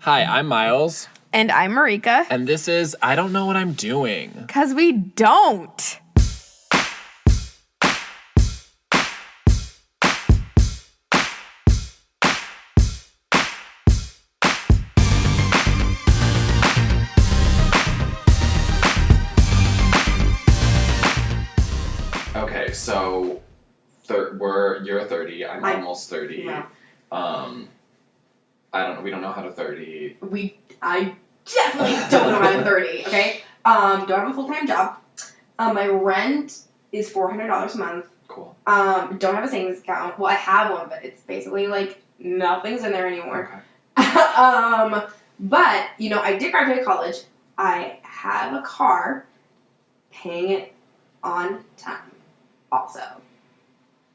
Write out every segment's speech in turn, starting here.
Hi, I'm Miles. And I'm Merika. And this is I Don't Know What I'm Doing. 'Cause we don't. Okay, so you're 30. I'm almost 30. Yeah. We don't know how to 30. I definitely don't know how to 30, okay? Don't have a full-time job. My rent is $400 a month. Cool. Don't have a savings account. Well, I have one, but it's basically like nothing's in there anymore. Okay. But, I did graduate college. I have a car, paying it on time. Also,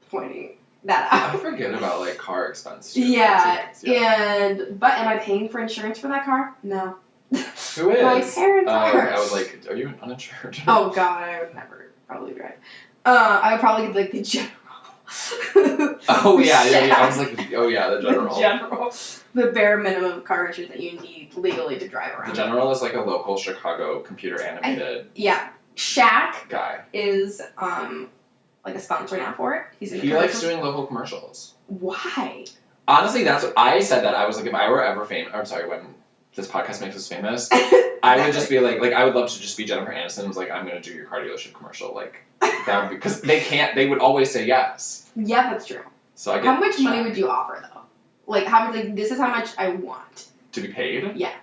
pointing that out. I forget about car expense. Yeah. Am I paying for insurance for that car? No. Who is? My parents are. Okay. I was like, are you uninsured? Oh god, I would never probably drive. I would probably get the general. Oh yeah. I was like, oh yeah, the general. The general. The bare minimum car insurance that you need legally to drive around. The general is like a local Chicago computer animated Shaq guy. is like a sponsor now for it. He likes doing local commercials. Why? Honestly, that's what I said. That I was like, if I were ever famous, I'm sorry, when this podcast makes us famous, I would just be like I would love to just be Jennifer Aniston. Was like, I'm gonna do your car dealership commercial, that because they would always say yes. Yeah, that's true. So I get how much money would you offer though? Like how much? Like this is how much I want to be paid. Yeah.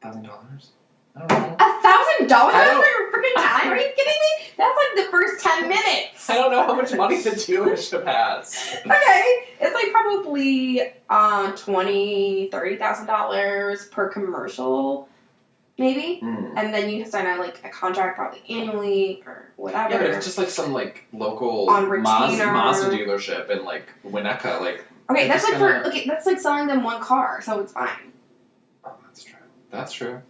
$1,000. I don't know. $1,000 for your freaking time? Are you kidding me? That's like the first 10 minutes. I don't know how much money the dealership has. Okay, it's like probably $20,000-$30,000 per commercial, maybe. And then you sign a contract probably annually or whatever. Yeah, but if it's just some local on retainer Mazda dealership in Winnetka, okay, that's that's like selling them one car, so it's fine. Oh, that's true. That's true.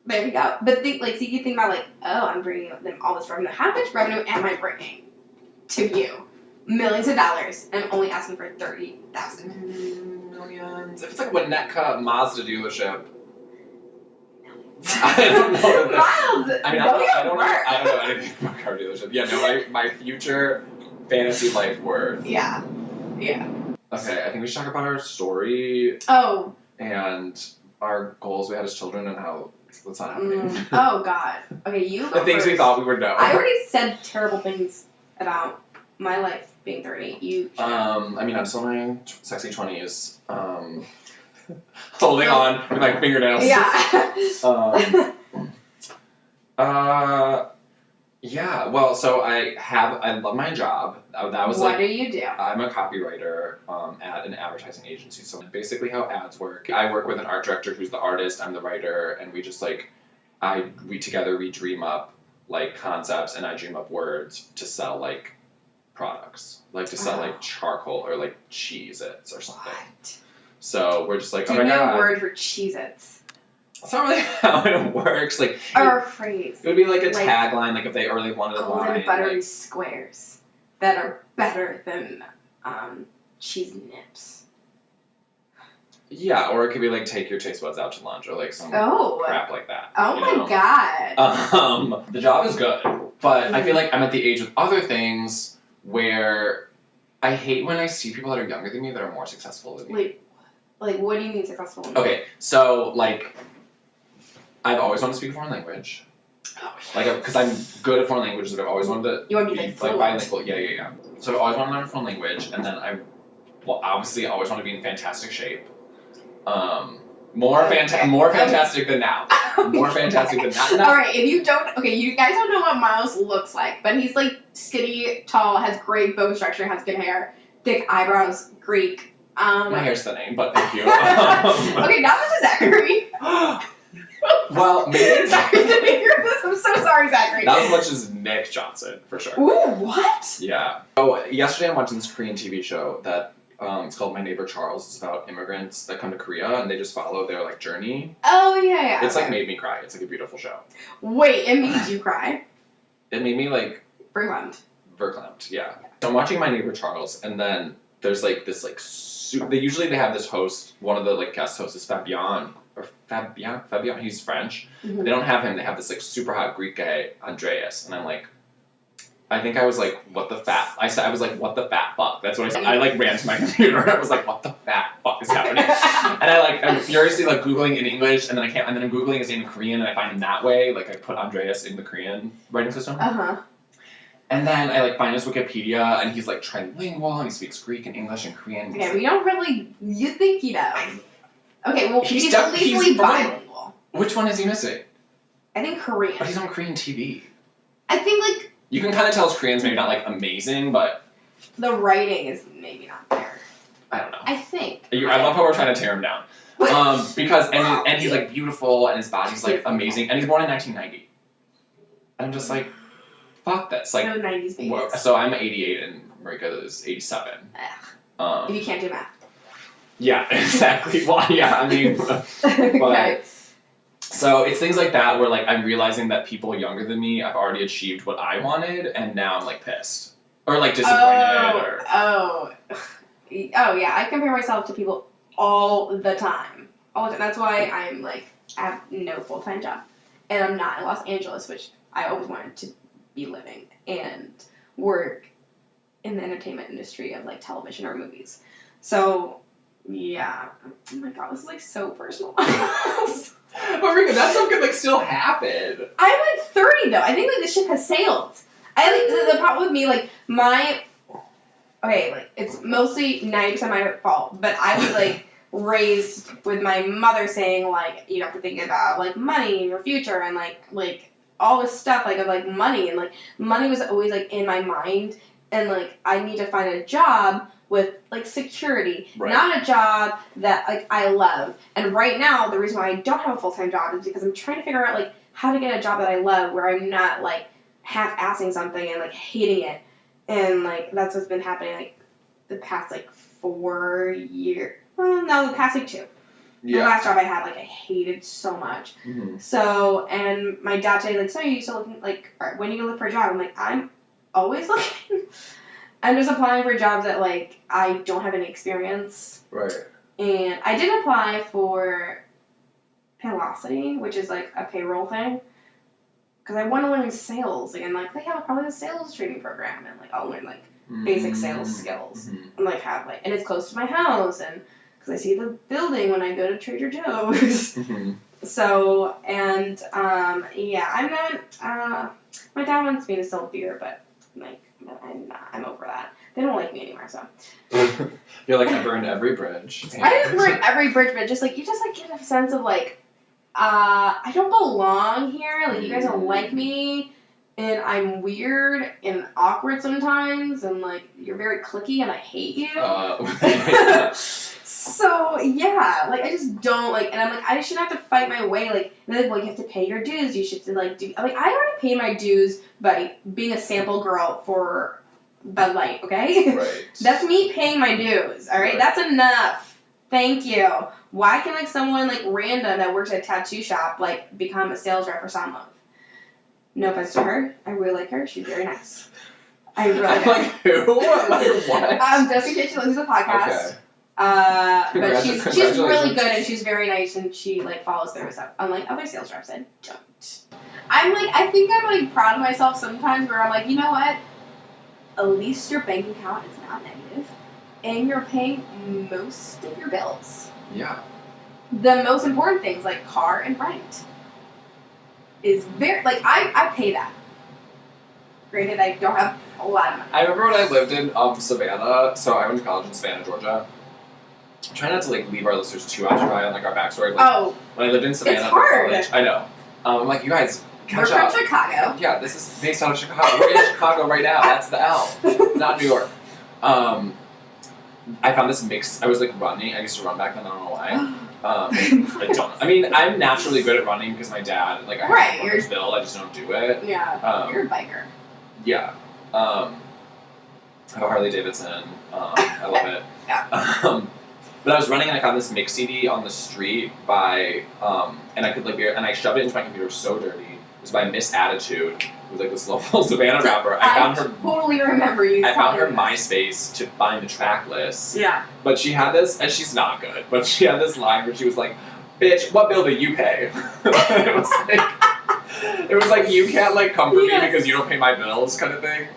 There we go. But you think about I'm bringing them all this revenue. How much revenue am I bringing to you? Millions of dollars. And I'm only asking for $30,000. Millions. If it's Winnetka Mazda dealership, I don't know. Miles, I don't know anything about car dealership. Yeah, no, my future fantasy life worth. Yeah. Yeah. Okay, I think we should talk about our story. Oh. And our goals we had as children and how that's not happening. Oh God. Okay, you go the things first. we thought we would know. I already said terrible things about my life being 30. You. I'm still in my sexy 20s. Holding on with my fingernails. Yeah. Yeah. Well, so I love my job. That was what do you do? I'm a copywriter at an advertising agency. So basically, how ads work, I work with an art director who's the artist. I'm the writer, and we just we dream up concepts, and I dream up words to sell products, to sell charcoal or Cheez-Its or something. What? So we're just Give me a word for Cheez-Its. That's not really how it works. Or a phrase. It would be a tagline, if they wanted a line. Golden buttery squares that are better than cheese nips. Yeah, or it could be take your taste buds out to lunch or some crap like that. Oh my god. The job is good, but I feel I'm at the age with other things where I hate when I see people that are younger than me that are more successful than me. What do you mean successful? Okay, so I've always wanted to speak a foreign language. Oh, because I'm good at foreign languages, but I've always wanted to you want to be fluent. bilingual. Yeah. So I've always wanted to learn a foreign language, and then obviously always want to be in fantastic shape. More fantastic than now. More fantastic than now. Alright, you guys don't know what Miles looks like, but he's skinny, tall, has great bone structure, has good hair, thick eyebrows, Greek. My hair's thinning, but thank you. Okay, not much is Zachary. Well, maybe. Sorry to hear this. I'm so sorry, Zachary. Not as much as Nick Johnson, for sure. Ooh, what? Yeah. Oh, yesterday I'm watching this Korean TV show that it's called My Neighbor Charles. It's about immigrants that come to Korea and they just follow their journey. Oh yeah. It's made me cry. It's a beautiful show. Wait, it made you cry? It made me verklempt. Yeah. So I'm watching My Neighbor Charles, and then there's like this like they have this host. One of the like guest hosts is Fabian. He's French. Mm-hmm. They don't have him. They have this like super hot Greek guy, Andreas, and I'm like, I think I was like, what the fat? I was like, what the fat fuck? That's what I said. I like ran to my computer. I was like, what the fat fuck is happening? And I'm furiously like googling in English, and then I'm googling his name in Korean, and I find him that way. Like I put Andreas in the Korean writing system. And then I like find his Wikipedia, and he's like trilingual, and he speaks Greek and English and Korean. Okay, we don't really. You think he does? Okay, well, he's at least he's bilingual. Which one is he missing? I think Korean. But he's on Korean TV. I think like you can kind of tell his Korean's maybe not like amazing, but the writing is maybe not there. I don't know. I think. I love how we're trying to tear him down. Because and he's like beautiful, and his body's like amazing, and he's born in 1990. I'm just like, fuck this. Like, no 90s babies. So I'm 88 and Merika is 87. If you can't do math. Yeah, exactly. Well, yeah, I mean, Okay. So it's things like that where like I'm realizing that people younger than me have already achieved what I wanted, and now I'm like pissed or like disappointed. Oh yeah. I compare myself to people all the time. That's why I'm like I have no full-time job, and I'm not in Los Angeles, which I always wanted to be living and work in the entertainment industry of like television or movies. So yeah. Oh my god, this is like so personal. Marika, that stuff could like still happen. I'm like 30 though. I think like the ship has sailed. I like the problem with me like like it's mostly 90% my fault, but I was like raised with my mother saying like you have to think about like money in your future and like all this stuff like of like money, and like money was always like in my mind, and like I need to find a job with like security, not a job that like I love. And right now the reason why I don't have a full-time job is because I'm trying to figure out like how to get a job that I love where I'm not like half-assing something and like hating it. And like that's what's been happening like the past like 4 years. Well, no, the past like 2. Yeah. The last job I had, like, I hated so much. Mm-hmm. So, and my dad said, like, so you still looking, like, all right, when are you going to look for a job? I'm like, I'm always looking. I'm just applying for jobs that, like, I don't have any experience. Right. And I did apply for Paylocity, which is, like, a payroll thing. Because I want to learn sales. And, like, they have probably a sales training program. And, like, I'll learn, like, basic sales skills. Mm-hmm. And, like, have, like, and it's close to my house. And because I see the building when I go to Trader Joe's. Mm-hmm. So, and, yeah, I'm not, my dad wants me to sell beer, but, like, I'm over that. They don't like me anymore, so. You're like, I burned every bridge. I didn't burn every bridge, but just, like, you just, like, get a sense of, like, I don't belong here. Like, you guys don't like me, and I'm weird and awkward sometimes, and, like, you're very cliquey, and I hate you. So, yeah, like, I just don't, like, and I'm like, I shouldn't have to fight my way, like, and they're like, well, you have to pay your dues, you should, like, do, I'm like, I already paid my dues by being a sample girl for Bud Light, okay? Right. That's me paying my dues, alright? Right. That's enough. Thank you. Why can, like, someone, like, random that works at a tattoo shop, like, become a sales rep for someone? No offense to her. I really like her. She's very nice. I really like. Like, who? Like, what? Just in case she listens to the podcast. Okay. But she's really good and she's very nice and she like follows through with stuff. Unlike other sales reps, I don't. I'm like, I think I'm like proud of myself sometimes where I'm like, you know what? At least your bank account is not negative and you're paying most of your bills. Yeah. The most important things like car and rent is very like I pay that. Granted, I don't have a lot of money. I remember when I lived in Savannah, so I went to college in Savannah, Georgia. I'm trying not to like leave our listeners too occupied on like our backstory. Like, when I lived in Savannah it's hard. For college, I know. I'm like, you guys, catch We're up. from Chicago. Yeah, this is based out of Chicago. We're in Chicago right now. That's the L, not New York. I found this mix. I was like running. I used to run back then. I don't know why. I don't. I mean, I'm naturally good at running because my dad, like, I have a runner's build. I just don't do it. Yeah. You're a biker. Yeah. I have a Harley Davidson. I love it. Yeah. But I was running and I found this mix CD on the street by, and I could like, and I shoved it into my computer so dirty. It was by Miss Attitude, who's like this local Savannah rapper. I found her. Totally remember you. I found her telling me MySpace to find the track list. this. Yeah. But she had this, and she's not good. But she had this line where she was like, "Bitch, what bill do you pay?" It was like you can't like come for me because you don't pay my bills, kind of thing.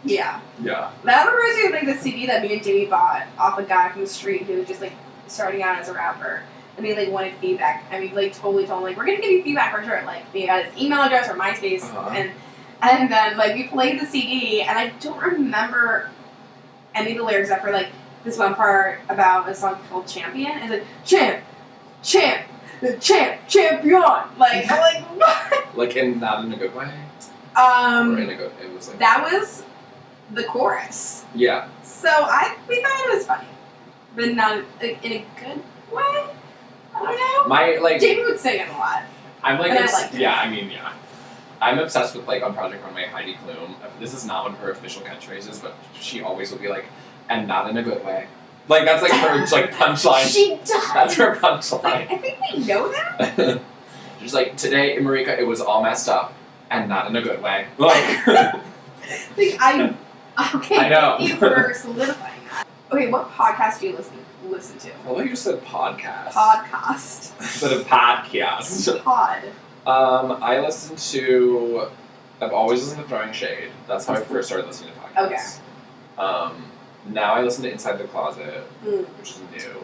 Yeah. Yeah. That reminds me of like the CD that me and Jimmy bought off a guy from the street who was just like starting out as a rapper. And they like wanted feedback. And we like totally told him like, we're gonna give you feedback for sure. Like we got his email address or MySpace and then like we played the CD and I don't remember any of the lyrics except for like this one part about a song called Champion. It's like champion. Like I'm like what? Like not in a good way. Or in a good. It was like that was the chorus. Yeah. So we thought it was funny, but not like, in a good way. I don't know. My like Jamie would sing it a lot. I'm like and I liked it. yeah. I mean yeah. I'm obsessed with like on Project Runway Heidi Klum. This is not one of her official catchphrases, but she always will be like, and not in a good way. Like that's like her like punchline. She does. That's her punchline. Like, I think we know that. She's like, today, Marika, it was all messed up, and not in a good way. Like, Like okay. I know. Thank you for solidifying that. Okay, what podcast do you listen to? well, you just said podcast. Podcast. Instead of podcast. Pod. I listen to. I've always listened to Throwing Shade. That's how I first started listening to podcasts. Okay. Now I listen to Inside the Closet, which is new.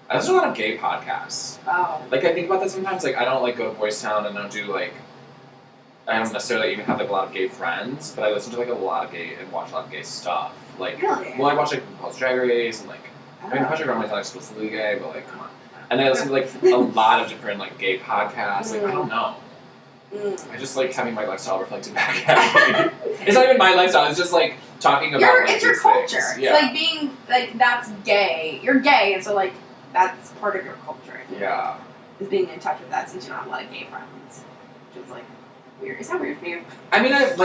I listen to a lot of gay podcasts. Oh. Like I think about that sometimes. Like I don't like go to Boys Town and don't do like. I don't necessarily even have like a lot of gay friends, but I listen to like a lot of gay and watch a lot of gay stuff. Like, Really? well, I watch like RuPaul's Drag Race and like. I mean, Project Runway's not explicitly gay, but like, come on. And then I listen to like a lot of different like gay podcasts. Like I don't know. I just like having my lifestyle reflected back at me. It's not even my lifestyle. It's just like talking about. Like, it's your these culture. things. Yeah. Like being like that's gay. You're gay, and so like that's part of your culture. I think. Yeah. Is being in touch with that since you don't have a lot of gay friends, which is like weird. Is that weird for you? I mean, I've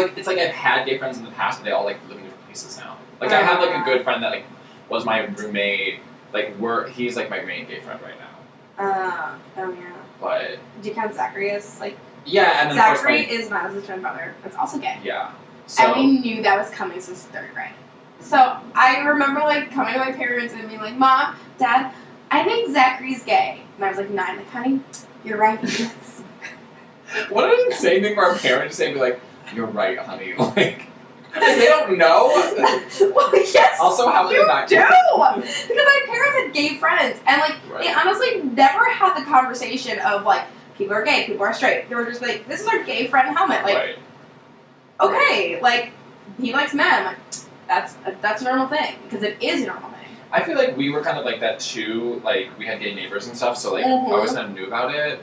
had gay friends in the past, but they all like live in different places now. Like I have like a good friend that like was my roommate. Like he's like my main gay friend right now. Oh yeah. But Do you count Zachary as like? yeah, and then Zachary of course is Miles' twin brother. That's also gay. yeah. So And we knew that was coming since third grade. So I remember like coming to my parents and being like, Mom, Dad, I think Zachary's gay. And I was like 9, like, honey, you're right, he is. what an insane thing for our parents to say, be like, "You're right, honey." Like they don't know. Well, yes, Also, how you can not? do. Because my parents had gay friends, and like they Right. honestly never had the conversation of like people are gay, people are straight. They were just like, this is our gay friend Helmet. Like, Right. okay, like he likes men. Like, that's a normal thing because it is a normal thing. I feel like we were kind of like that too. Like we had gay neighbors and stuff, so like I always kind of knew about it.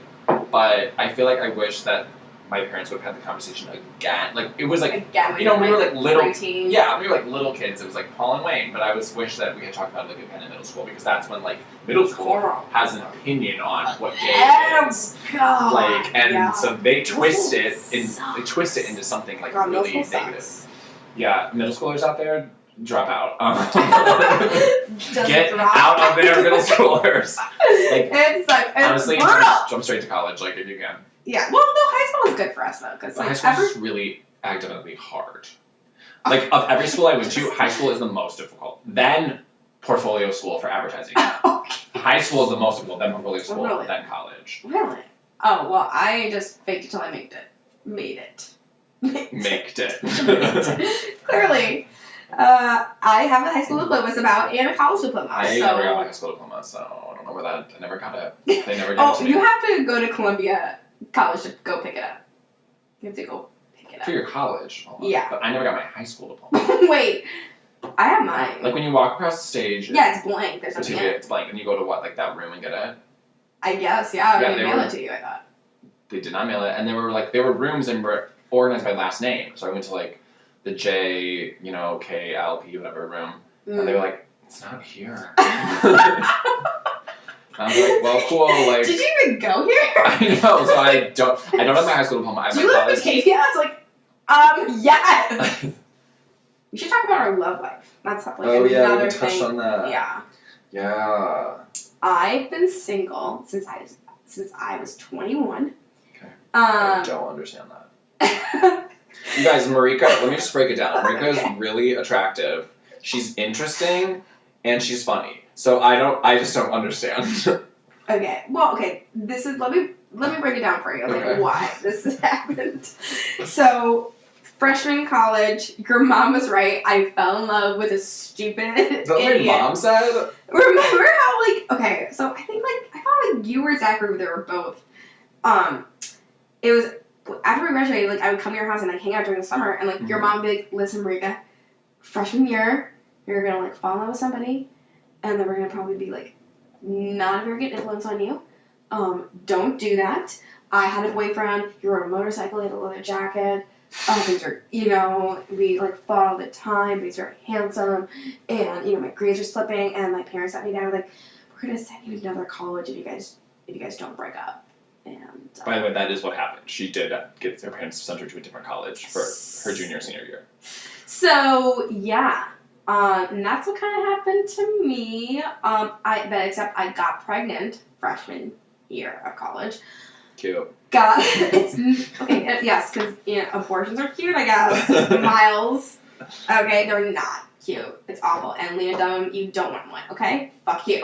But I feel like I wish that my parents would have had the conversation again. Like it was like Again, you know we were like little. preteen. Yeah, we were like little kids. It was like Paul and Wayne, but I was wish that we had talked about it like again in middle school because that's when like middle school has an opinion on what gay is. God. Like and yeah. so they twist it Sucks. they twist it into something like God, really middle school negative. sucks. Yeah, middle schoolers out there, drop out. Just Get drop. out of there, middle schoolers. Like It's like it's honestly, brutal. jump straight to college, like if you can. Yeah. Well, no, high school was good for us though, because But like high school is just really academically hard. Like of every school I went to, high school is the most difficult. Then portfolio school for advertising. Okay. High school is the most difficult. Then portfolio school. Really? Then college. Really? Oh well, I just faked it till I made it. Made it. Make it. Clearly, I have a high school diploma it's about and a college diploma. I so. never got my high school diploma, so I don't know where that. I never got it. They never gave it Oh, to you me. have to go to Columbia College to go pick it up. You have to go pick it up. For your college. Hold on. Yeah. But I never got my high school diploma. Wait, I have mine. Like when you walk across the stage. Yeah, it's blank. There's It's nothing in it. it's blank, and you go to what, like that room and get it? I guess, yeah. Yeah, They they mail were- it to you, I thought. They did not mail it, and there were rooms and were organized by last name. So I went to like the J, KLP, whatever room, and they were like, "It's not here." I was like, "Well, cool." Like, Did you even go here? I know. So I don't have my high school diploma. I have Do my you live in college. Batavia? It's like, yes. We should talk about our love life. That's like another thing. on that. Yeah. Yeah. I've been single since I was 21. Okay. I don't understand that. You guys, Marika, let me just break it down. Marika is really attractive. She's interesting, and she's funny. So I just don't understand. Okay. Well, okay. This is let me break it down for you. Like why this has happened. So, freshman in college, your mom was right. I fell in love with a stupid Is that what idiot. your mom said? Remember how okay? So I think I thought you or Zachary, they were both. It was after we graduated. I would come to your house and hang out during the summer, and your mom would be like, "Listen, Marika, freshman year, you're gonna fall in love with somebody, and then we're gonna probably be not a very good influence on you. Don't do that. I had a boyfriend. You rode a motorcycle. He had a leather jacket. Things are, we fought all the time, but he's very handsome. And, my grades are slipping, and my parents sat me down, we're going to send you to another college if you guys don't break up. And by the way, that is what happened. She did get her parents to send her to a different college for her senior year. So, yeah. And that's what kind of happened to me. Except I got pregnant freshman year of college. Cute. Okay, yes, because abortions are cute, I guess. Miles, okay, they're not cute. It's awful. And Lena Dunham, you don't want one, okay? Fuck you.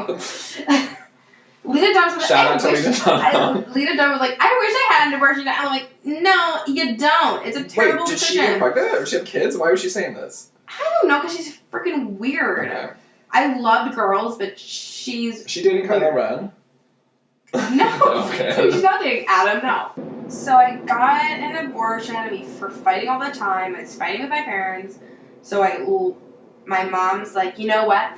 Lena Dunham was Shout out to Lena Dunham. Lena Dunham was like, I wish I had an abortion. And I'm like, no, you don't. It's a terrible Wait, did decision. she get pregnant or she have kids? Why was she saying this? I don't know, because she's freaking weird. Okay. I loved girls, but she's She dating Kylo Ren? No, Okay. she's not dating Adam, no. So I got an abortion for fighting all the time. I was fighting with my parents. So my mom's like, you know what?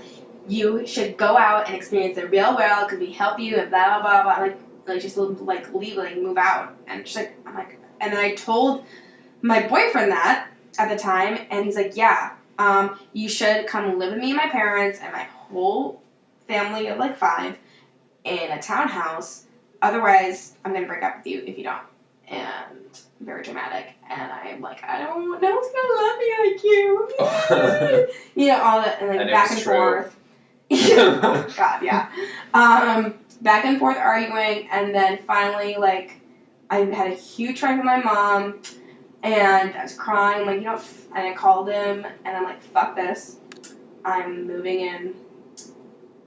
You should go out and experience the real world because we help you and blah, blah, blah. Just leave, move out. And she's like, and then I told my boyfriend that at the time, and he's like, yeah, you should come live with me and my parents and my whole family of 5 in a townhouse. Otherwise, I'm going to break up with you if you don't. And very dramatic. And I'm like, I don't know who's going to love me like you. All that, and back and forth. Oh, God, yeah. Back and forth arguing, and then finally, I had a huge fight with my mom, and I was crying, and I called him, and I'm like, fuck this. I'm moving in.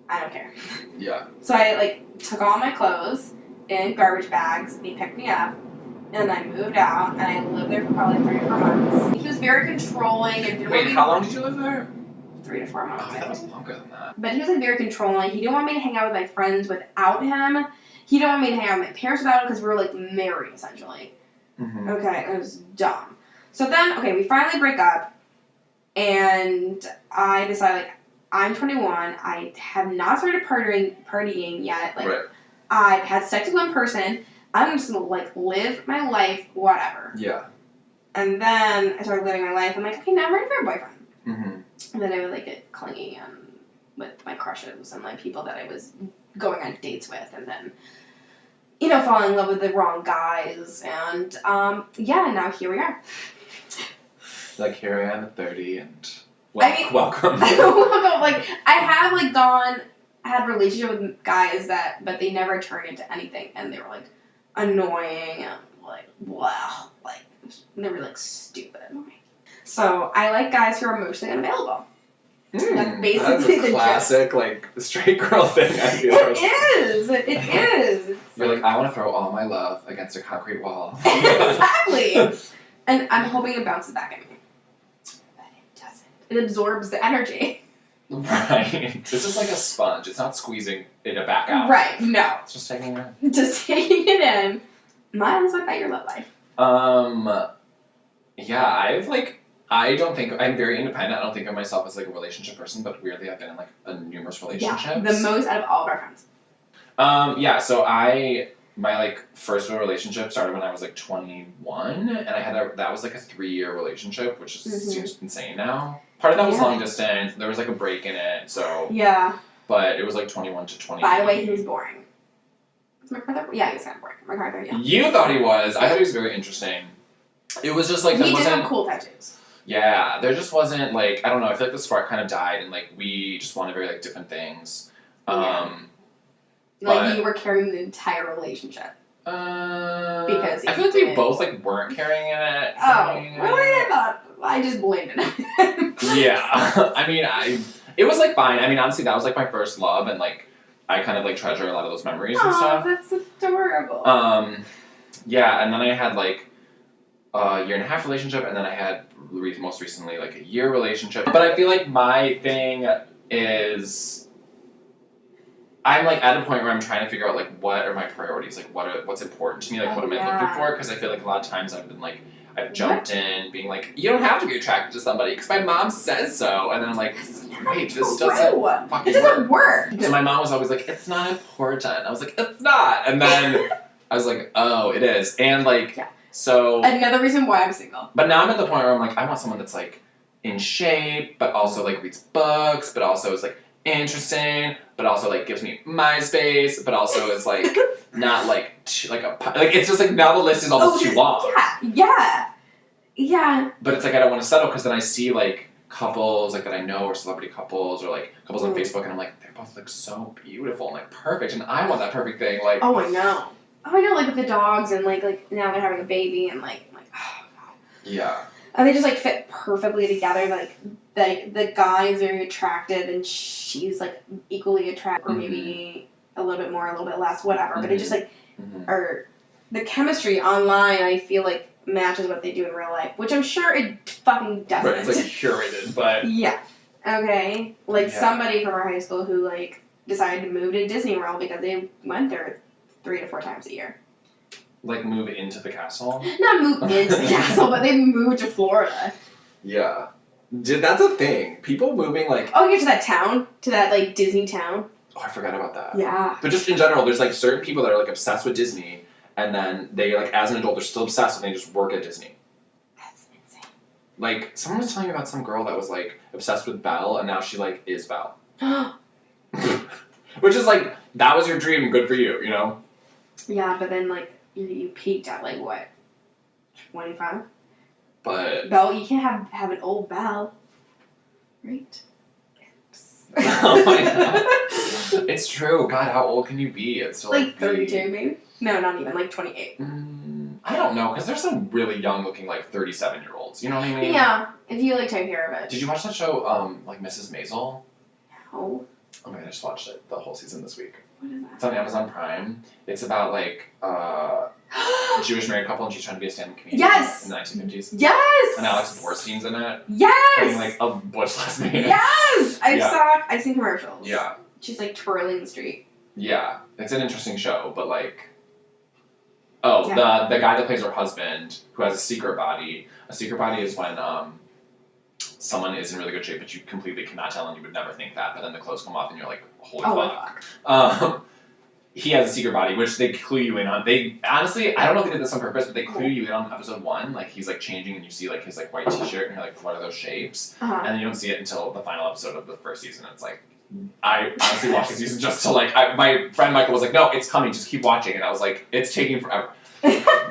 I don't care. Yeah. So I took all my clothes in garbage bags, and he picked me up, and I moved out, and I lived there for probably 3 or 4 months. He was very controlling and didn't want me. How long did you live there? 3 to 4 months. Oh, that was longer than that. But he was very controlling. He didn't want me to hang out with my friends without him. He didn't want me to hang out with my parents without him because we were married essentially. Mm-hmm. Okay, it was dumb. So then, we finally break up, and I decide I'm 21. I have not started partying yet. Right. I've had sex with one person. I'm just gonna live my life, whatever. Yeah. And then I started living my life. I'm like, okay, now I'm ready for a boyfriend. Mm-hmm. And then I would get clingy with my crushes and people that I was going on dates with, and then fall in love with the wrong guys, and now here we are. Here I am at 30, and welcome. welcome. I had relationship with guys but they never turned into anything, and they were annoying and wow, they were stupid. So I like guys who are emotionally unavailable. That's basically that's a classic straight girl thing. I feel It is. You're I want to throw all my love against a concrete wall. Exactly. And I'm hoping it bounces back at me. But it doesn't. It absorbs the energy. Right. It's just like a sponge. It's not squeezing it back out. Right. No. It's just taking it in. Just taking it in. Miles, what about your love life? Yeah, I don't think I'm very independent. I don't think of myself as a relationship person, but weirdly I've been in numerous relationships. Yeah, the most out of all of our friends. Yeah, so my first real relationship started when I was 21, and I had that was a 3-year relationship, which seems insane now. Part of that was long distance. There was a break in it, so yeah. But it was 21 to 20. By the way, he was boring. Was MacArthur? Yeah, he was kind of boring. MacArthur, yeah. You thought he was. I thought he was very interesting. It was just he did have cool tattoos. Yeah, there just wasn't I don't know. I feel the spark kind of died, and we just wanted very different things. Yeah. You were carrying the entire relationship. Because I feel like we both like weren't carrying it. Oh, really? I thought I just blamed it on him. Yeah. I mean, it was like fine. I mean, honestly, that was like my first love, and like I kind of like treasure a lot of those memories and stuff. That's adorable. Yeah, and then I had like a year and a half relationship, and then I had most recently like a year relationship. But I feel like my thing is I'm like at a point where I'm trying to figure out like what are my priorities, like what's important to me, like what am I looking for? Because I feel like a lot of times I've been like I've jumped in being like, you don't have to be attracted to somebody because my mom says so, and then I'm like, wait, this doesn't fucking it doesn't work. So my mom was always like, it's not important. I was like, it's not, and then I was like, oh, it is, and like so another reason why I'm single. But now I'm at the point where I'm like, I want someone that's like in shape, but also like reads books, but also is like interesting, but also like gives me my space, but also is like not like like it's just like now the list is almost too long. Yeah. But it's like I don't want to settle because then I see like couples like that I know or celebrity couples or like couples on Facebook and I'm like they're both like so beautiful and like perfect and I want that perfect thing like. Oh, I know like with the dogs and like now they're having a baby and like oh god. Yeah. And they just like fit perfectly together. Like the guy is very attractive and she's like equally attractive, or maybe a little bit more, a little bit less, whatever. But it just like, or the chemistry online, I feel like matches what they do in real life, which I'm sure it fucking doesn't. Right, it's like curated, but yeah, okay. Like somebody from our high school who like decided to move to Disney World because they went there 3 to 4 times a year. Like move into the castle? Not move into the castle, but they moved to Florida. Yeah. That's a thing. People moving like... Oh, you get to that town? To that like Disney town? Oh, I forgot about that. Yeah. But just in general, there's like certain people that are like obsessed with Disney and then they like as an adult they're still obsessed and they just work at Disney. That's insane. Like someone was telling me about some girl that was like obsessed with Belle and now she like is Belle. Which is like, that was your dream, good for you, you know? Yeah, but then like you peaked at like what? 25? But Belle, you can't have an old Belle. Right? oh my god. It's true. God, how old can you be? It's still like 32 maybe? No, not even, like 28. I don't know, because there's some really young looking like 37-year-olds, you know what I mean? Yeah, if you like take care of it. Did you watch that show, like Mrs. Maisel? No. Oh my god, I just watched it, the whole season this week. What is that? It's on Amazon Prime. It's about like a Jewish married couple and she's trying to be a stand-up comedian Yes! in the 1950s. Yes! And Alex Borstein's in it. Yes! Playing like a butch lesbian. Yes! I've seen commercials. Yeah. She's like twirling the street. Yeah. It's an interesting show, but like... Oh, the guy that plays her husband, who has a secret body. A secret body is when someone is in really good shape, but you completely cannot tell and you would never think that, but then the clothes come off and you're like, holy fuck. He has a secret body, which they clue you in on. They, honestly, I don't know if they did this on purpose, but they clue you in on episode 1. Like, he's like changing and you see like his like white t-shirt and you're like, what are those shapes? And then you don't see it until the final episode of the first season. It's like, I honestly watched the season just to like, my friend Michael was like, no, it's coming, just keep watching. And I was like, it's taking forever.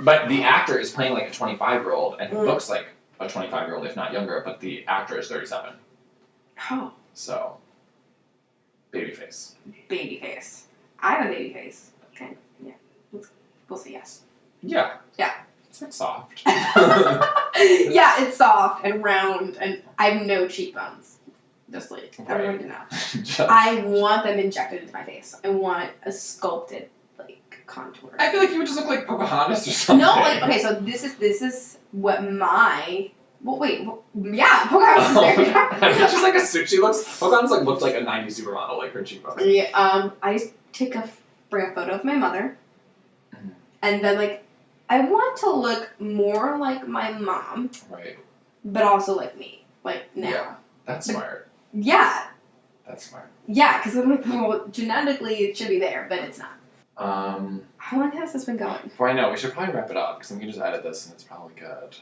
But the actor is playing like a 25-year-old and he looks like a 25-year-old, if not younger, but the actor is 37. Oh. So, baby face. Baby face. I have a baby face. Okay. Yeah. We'll say yes. Yeah. Yeah. It's like soft. Yeah, it's soft and round, and I have no cheekbones. Just like everyone to know. I want them injected into my face. I want a sculpted like contour. I feel like you would just look like Pocahontas or something. No, like okay, so this is what my yeah, Pocahontas is very attractive. It's just like a suit. Pocahontas like looked like a 90s supermodel, like her cheekbones. Yeah, I just bring a photo of my mother, and then like I want to look more like my mom, right? But also like me, like now. Yeah, that's smart. Yeah. That's smart. Yeah, because I'm like, well, genetically it should be there, but it's not. How long has this been going? Well, I know, we should probably wrap it up, because we can just edit this and it's probably good.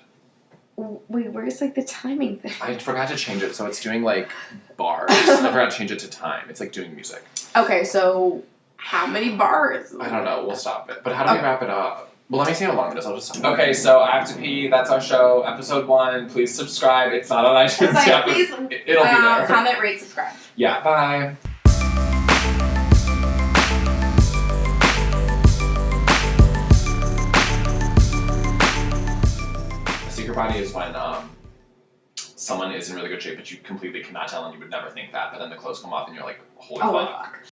Wait, where's like the timing thing? I forgot to change it, so it's doing like bars. I forgot to change it to time. It's like doing music. Okay, so how many bars? I don't know, we'll stop it. But how do we wrap it up? Well, let me see how long it is. I'll just stop. Okay, so I have to pee. That's our show, episode 1. Please subscribe. It's not on iTunes yet, but it'll be there. Comment, rate, subscribe. Yeah, bye. is when someone is in really good shape, but you completely cannot tell, and you would never think that. But then the clothes come off, and you're like, holy Oh fuck. fuck.